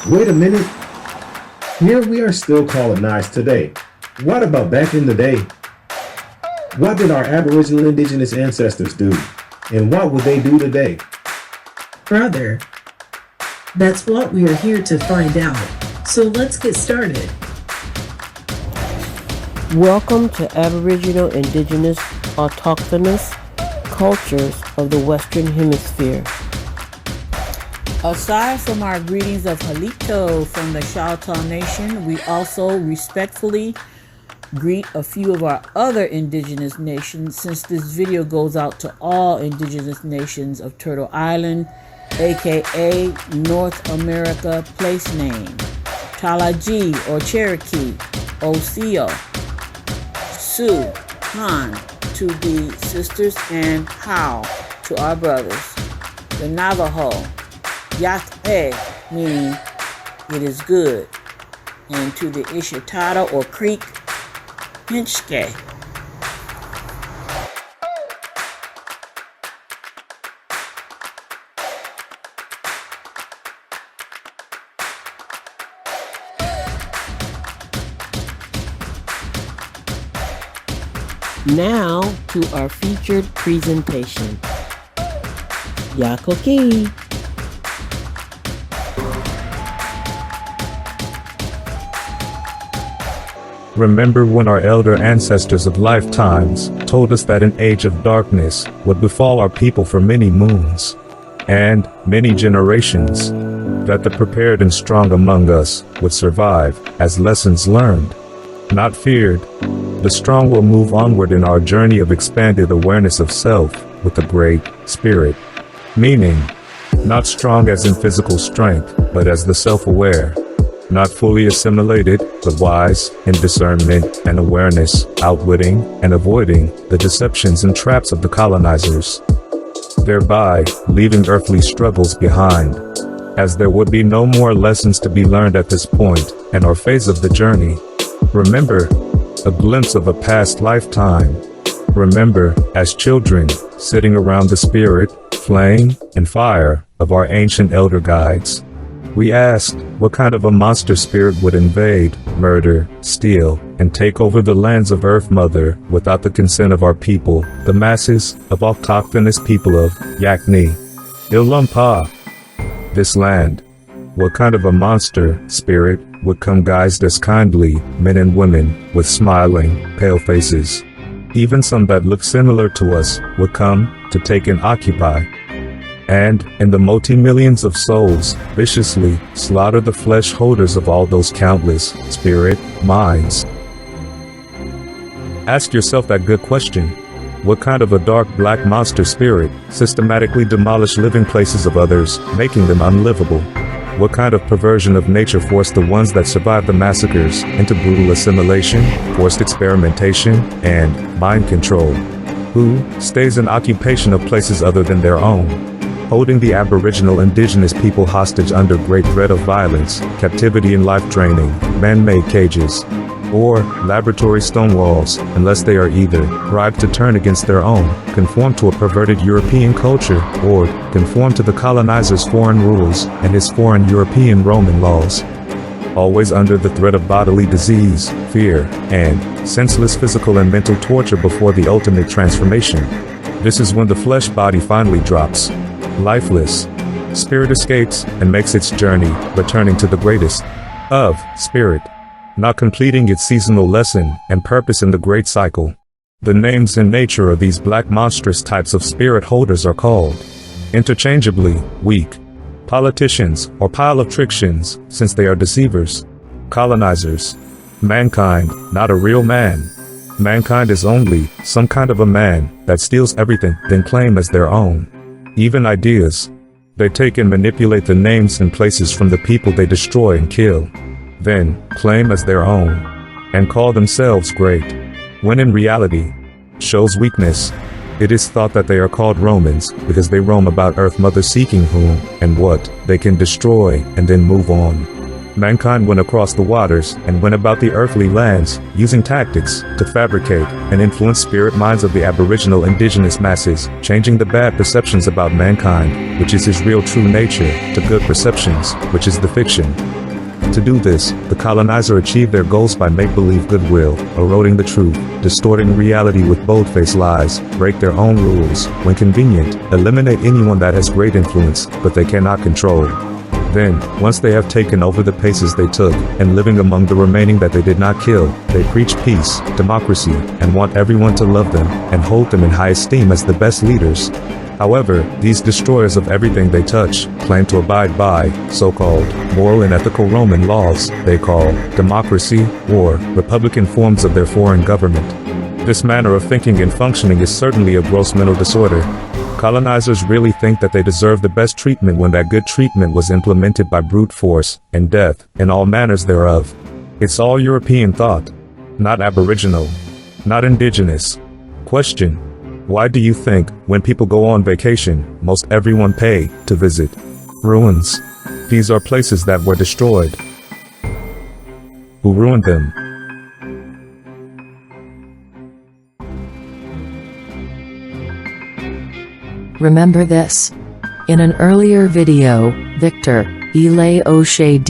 Wait a minute. Here we are still colonized today. What about back in the day? What did our Aboriginal Indigenous ancestors do? And what would they do today? Brother, that's what we are here to find out. So let's get started. Welcome to Aboriginal, Indigenous, Autochthonous Cultures of the Western Hemisphere. Aside from our greetings of Halito from the Choctaw Nation, we also respectfully greet a few of our other indigenous nations, since this video goes out to all indigenous nations of Turtle Island, aka North America place name, Talaji or Cherokee, Oseo, Sioux, Han to the sisters, and How to our brothers, the Navajo, Yak-E, meaning it is good, and to the Ishitata or Creek, Hinchke. Now to our featured presentation. Yakoki. Remember when our elder ancestors of lifetimes told us that an age of darkness would befall our people for many moons and many generations, that the prepared and strong among us would survive as lessons learned, not feared. The strong will move onward in our journey of expanded awareness of self with a great spirit, meaning not strong as in physical strength, but as the self-aware, not fully assimilated, but wise in discernment and awareness, outwitting and avoiding the deceptions and traps of the colonizers, thereby leaving earthly struggles behind, as there would be no more lessons to be learned at this point and our phase of the journey. Remember, a glimpse of a past lifetime. Remember, as children, sitting around the spirit, flame, and fire of our ancient elder guides. We asked, what kind of a monster spirit would invade, murder, steal, and take over the lands of Earth Mother without the consent of our people, the masses of autochthonous people of Yakni, Ilumpa, this land? What kind of a monster spirit would come guised as kindly men and women with smiling, pale faces? Even some that look similar to us would come to take and occupy, and, in the multi-millions of souls, viciously slaughter the flesh holders of all those countless spirit minds. Ask yourself that good question. What kind of a dark black monster spirit systematically demolish living places of others, making them unlivable? What kind of perversion of nature forced the ones that survived the massacres into brutal assimilation, forced experimentation, and mind control? Who stays in occupation of places other than their own, holding the Aboriginal Indigenous people hostage under great threat of violence, captivity and life draining, man-made cages, or laboratory stone walls, unless they are either bribed to turn against their own, conform to a perverted European culture, or conform to the colonizer's foreign rules and his foreign European Roman laws. Always under the threat of bodily disease, fear, and senseless physical and mental torture before the ultimate transformation. This is when the flesh body finally drops, lifeless. Spirit escapes and makes its journey, returning to the greatest of spirit, not completing its seasonal lesson and purpose in the great cycle. The names and nature of these black monstrous types of spirit holders are called, interchangeably, weak politicians or pile of trictions, since they are deceivers, colonizers, mankind, not a real man. Mankind is only some kind of a man that steals everything, then claim as their own, even ideas. They take and manipulate the names and places from the people they destroy and kill, then claim as their own, and call themselves great, when in reality, shows weakness. It is thought that they are called Romans because they roam about Earth Mother seeking whom and what they can destroy and then move on. Mankind went across the waters and went about the earthly lands, using tactics to fabricate and influence spirit minds of the Aboriginal indigenous masses, changing the bad perceptions about mankind, which is his real true nature, to good perceptions, which is the fiction. To do this, the colonizer achieved their goals by make-believe goodwill, eroding the truth, distorting reality with bold-faced lies, break their own rules, when convenient, eliminate anyone that has great influence, but they cannot control. Then, once they have taken over the places they took, and living among the remaining that they did not kill, they preach peace, democracy, and want everyone to love them, and hold them in high esteem as the best leaders. However, these destroyers of everything they touch claim to abide by so-called moral and ethical Roman laws they call democracy or republican forms of their foreign government. This manner of thinking and functioning is certainly a gross mental disorder. Colonizers really think that they deserve the best treatment when that good treatment was implemented by brute force and death and all manners thereof. It's all European thought, not Aboriginal, not Indigenous. Question: why do you think, when people go on vacation, most everyone pay to visit ruins? These are places that were destroyed. Who ruined them? Remember this. In an earlier video, Victor, Ile O'Shea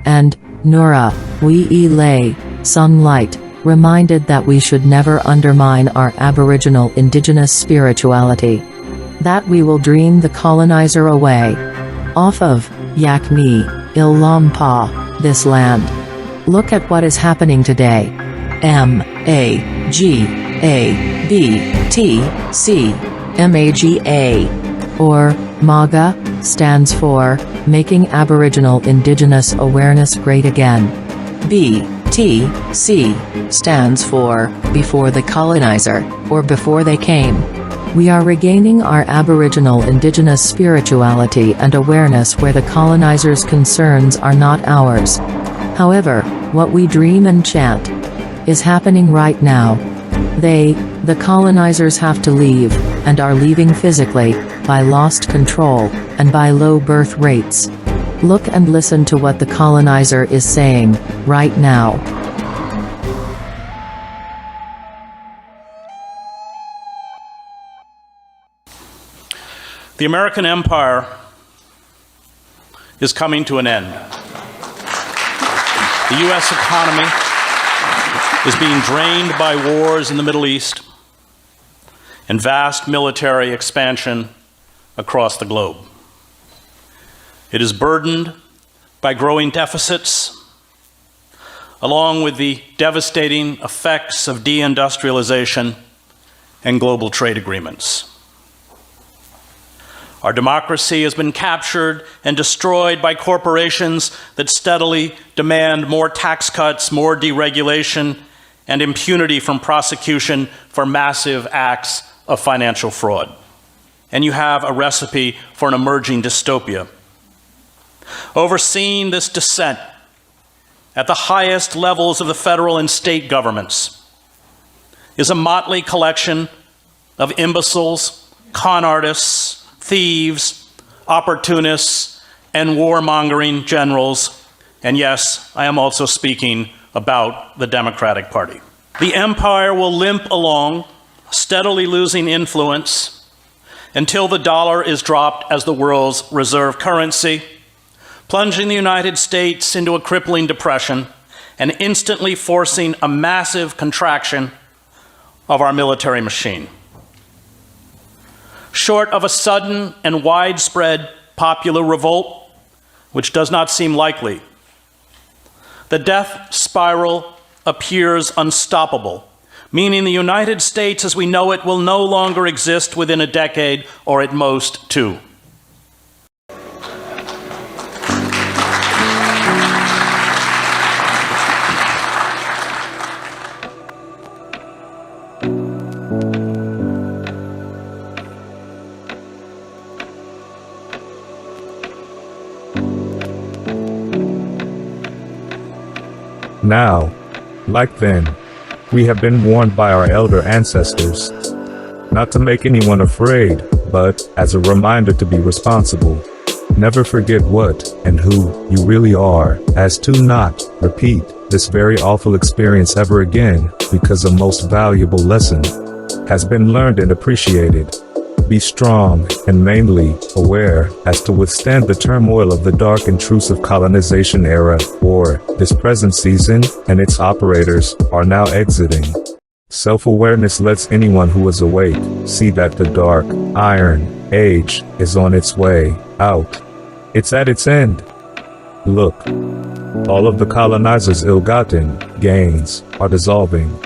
and Nora, Ile, Sunlight, reminded that we should never undermine our Aboriginal Indigenous spirituality. That we will dream the colonizer away. Off of, Yakmi, Illampa, this land. Look at what is happening today. MAGA-BTC. MAGA, or MAGA, stands for Making Aboriginal-Indigenous Awareness Great Again. BTC stands for Before the Colonizer, or Before They Came. We are regaining our Aboriginal Indigenous spirituality and awareness where the colonizers' concerns are not ours. However, what we dream and chant is happening right now. The colonizers have to leave, and are leaving physically, by lost control, and by low birth rates. Look and listen to what the colonizer is saying, right now. The American empire is coming to an end. The U.S. economy is being drained by wars in the Middle East and vast military expansion across the globe. It is burdened by growing deficits, along with the devastating effects of deindustrialization and global trade agreements. Our democracy has been captured and destroyed by corporations that steadily demand more tax cuts, more deregulation, and impunity from prosecution for massive acts of financial fraud. And you have a recipe for an emerging dystopia. Overseeing this descent at the highest levels of the federal and state governments is a motley collection of imbeciles, con artists, thieves, opportunists, and warmongering generals. And yes, I am also speaking about the Democratic Party. The empire will limp along, steadily losing influence until the dollar is dropped as the world's reserve currency, plunging the United States into a crippling depression and instantly forcing a massive contraction of our military machine. Short of a sudden and widespread popular revolt, which does not seem likely, the death spiral appears unstoppable, meaning the United States as we know it will no longer exist within a decade, or at most 2. Now, like then, we have been warned by our elder ancestors not to make anyone afraid, but as a reminder to be responsible. Never forget what and who you really are, as to not repeat this very awful experience ever again, because a most valuable lesson has been learned and appreciated. Be strong, and mainly, aware, as to withstand the turmoil of the dark intrusive colonization era, or, this present season, and its operators, are now exiting. Self-awareness lets anyone who is awake, see that the dark, iron, age, is on its way, out. It's at its end. Look. All of the colonizers' ill-gotten gains are dissolving.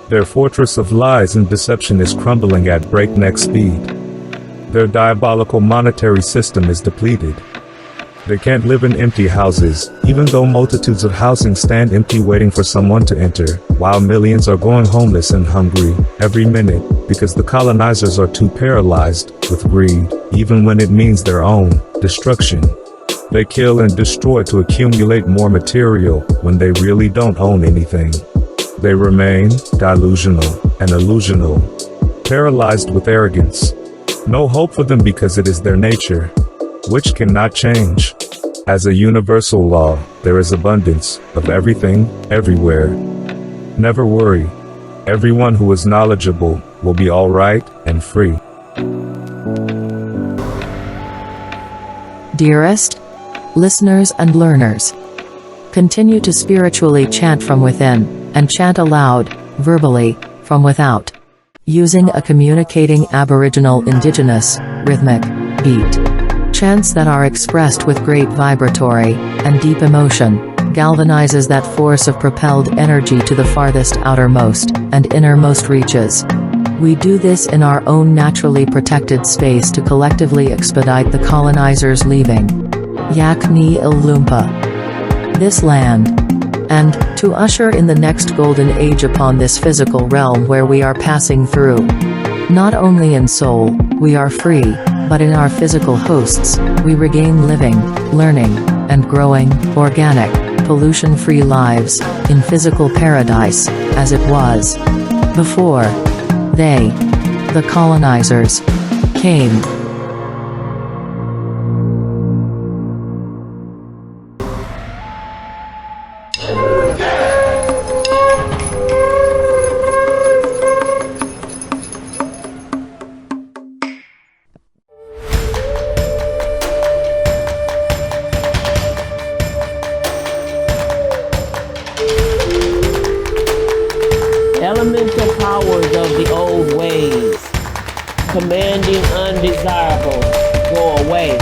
Their fortress of lies and deception is crumbling at breakneck speed. Their diabolical monetary system is depleted. They can't live in empty houses, even though multitudes of housing stand empty waiting for someone to enter, while millions are going homeless and hungry every minute, because the colonizers are too paralyzed with greed, even when it means their own destruction. They kill and destroy to accumulate more material when they really don't own anything. They remain delusional and illusional, paralyzed with arrogance. No hope for them because it is their nature, which cannot change. As a universal law, there is abundance of everything, everywhere. Never worry. Everyone who is knowledgeable will be all right and free. Dearest listeners and learners, continue to spiritually chant from within, and chant aloud, verbally, from without, using a communicating Aboriginal Indigenous rhythmic beat. Chants that are expressed with great vibratory and deep emotion galvanizes that force of propelled energy to the farthest outermost and innermost reaches. We do this in our own naturally protected space to collectively expedite the colonizers leaving Yakni Ilumpa, this land, and to usher in the next golden age upon this physical realm where we are passing through. Not only in soul, we are free, but in our physical hosts, we regain living, learning, and growing, organic, pollution-free lives, in physical paradise, as it was before they, the colonizers, came. Elemental powers of the old ways, commanding undesirables, go away,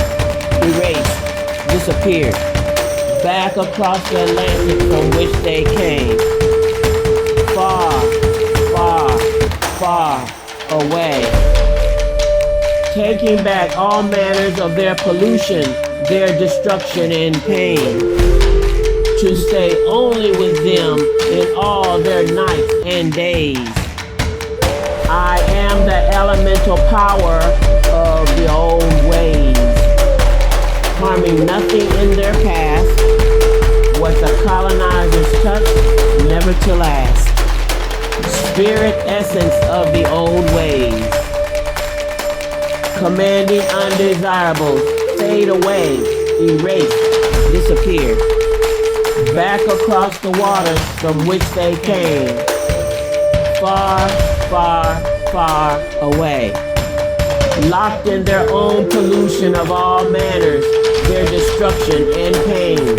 erase, disappear, back across the Atlantic from which they came, far, far, far away, taking back all manners of their pollution, their destruction and pain, to stay only with them in all their nights and days. I am the elemental power of the old ways, harming nothing in their past, what the colonizers touched, never to last. Spirit essence of the old ways, commanding undesirables, fade away, erase, disappear, back across the waters from which they came, far, far, far away, locked in their own pollution of all manners, their destruction and pain,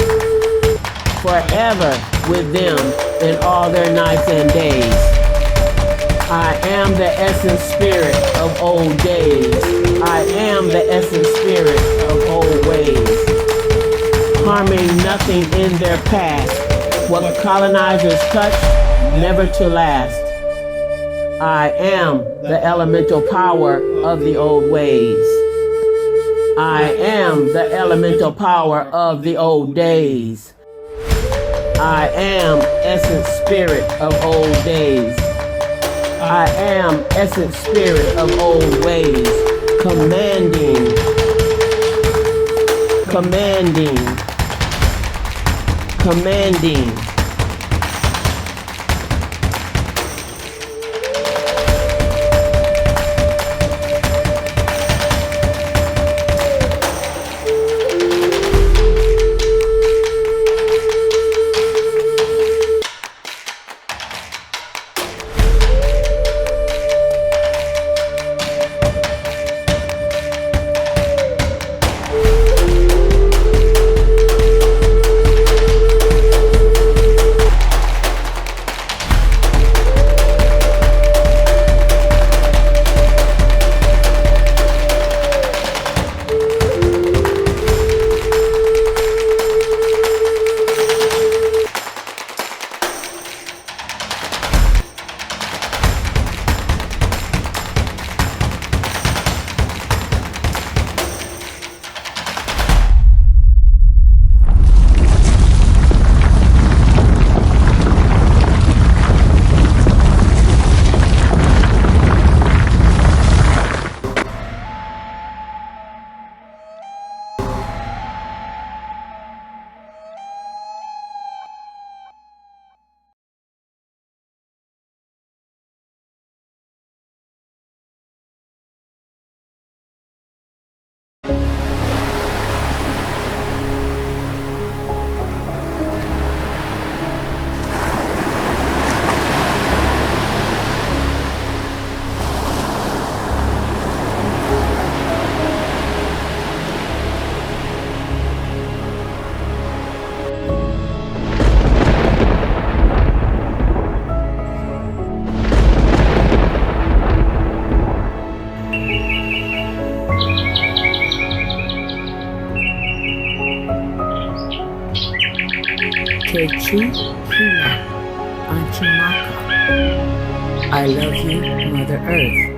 forever with them in all their nights and days. I am the essence spirit of old days. I am the essence spirit of old ways, harming nothing in their past, what colonizers touched, never to last. I am the elemental power of the old ways. I am the elemental power of the old days. I am essence spirit of old days. I am essence spirit of old ways, commanding, commanding, commanding. Kechu Hila Anchimaka. I love you, Mother Earth.